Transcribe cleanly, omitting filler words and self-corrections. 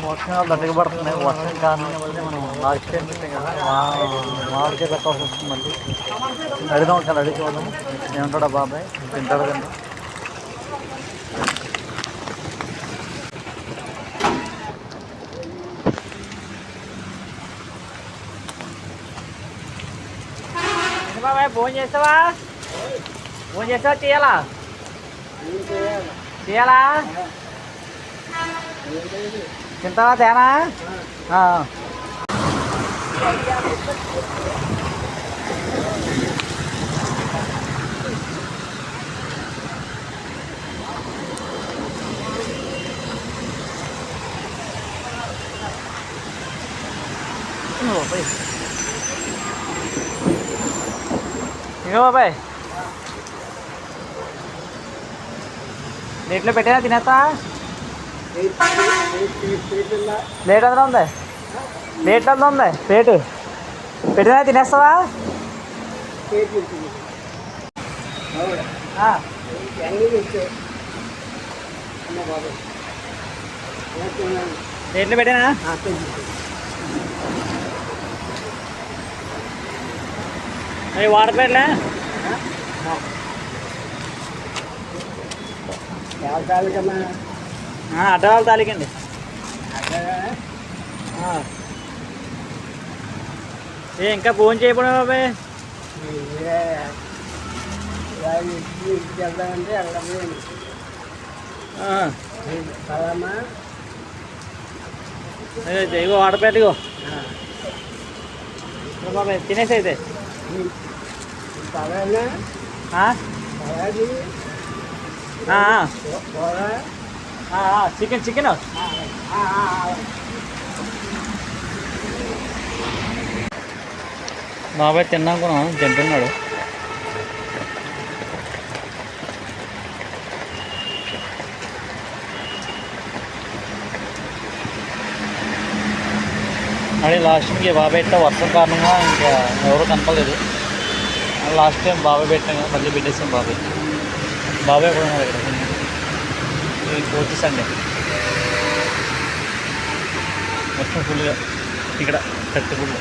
వర్షం దట్టగా పడుతున్నాయి. వర్షం కారణంగా మళ్ళీ మనం లాస్ట్ టైం పెట్టాం కదా, మామిడికాయ పెట్టాల్సి వస్తుంది. మళ్ళీ అడుగుదాం, ఒకసారి అడిగి చూద్దాం ఏమంటాడా బాబాయ్, తింటాడు తింటాం. బాబాయ్ ఫోన్ చేస్తావా? ఫోన్ చేస్తావా? చేయాలా చేయాలా? తింటావా తేనా? ఇగో బాబాయ్, ప్లేట్లో పెట్టినా తినేస్తా. ప్లేట్ ఎంత ఉంది? ప్లేట్ ఎంత ఉంది? ప్లేటు పెట్టినా తినేస్తావా? ప్లేట్లో పెట్టినా అవి వాటర్ ప్లేట్లే. అడ్డవాళ్ళ తాలికండి. ఇంకా ఫోన్ చేయకుండా బాబాయ్. ఇగో వాటర్ ప్లేట్ ఇగో బాబాయ్, తినేసి అయితే చికెన్ చికెన్ బాబాయ్ తిన్నానుకున్నా, తింటున్నాడు. మళ్ళీ లాస్ట్కి బాబాయ్ ఇట్లా వర్షం కారణంగా ఇంకా ఎవరు కనపలేదు. లాస్ట్ టైం బాబాయ్ పెట్టాం కదా, మళ్ళీ పెట్టేసాం. బాబాయ్ కూడా ఉన్నారు ఇక్కడ. ఫోర్త్ సండే మొత్తం ఫుల్గా ఇక్కడ 30 ఫుల్.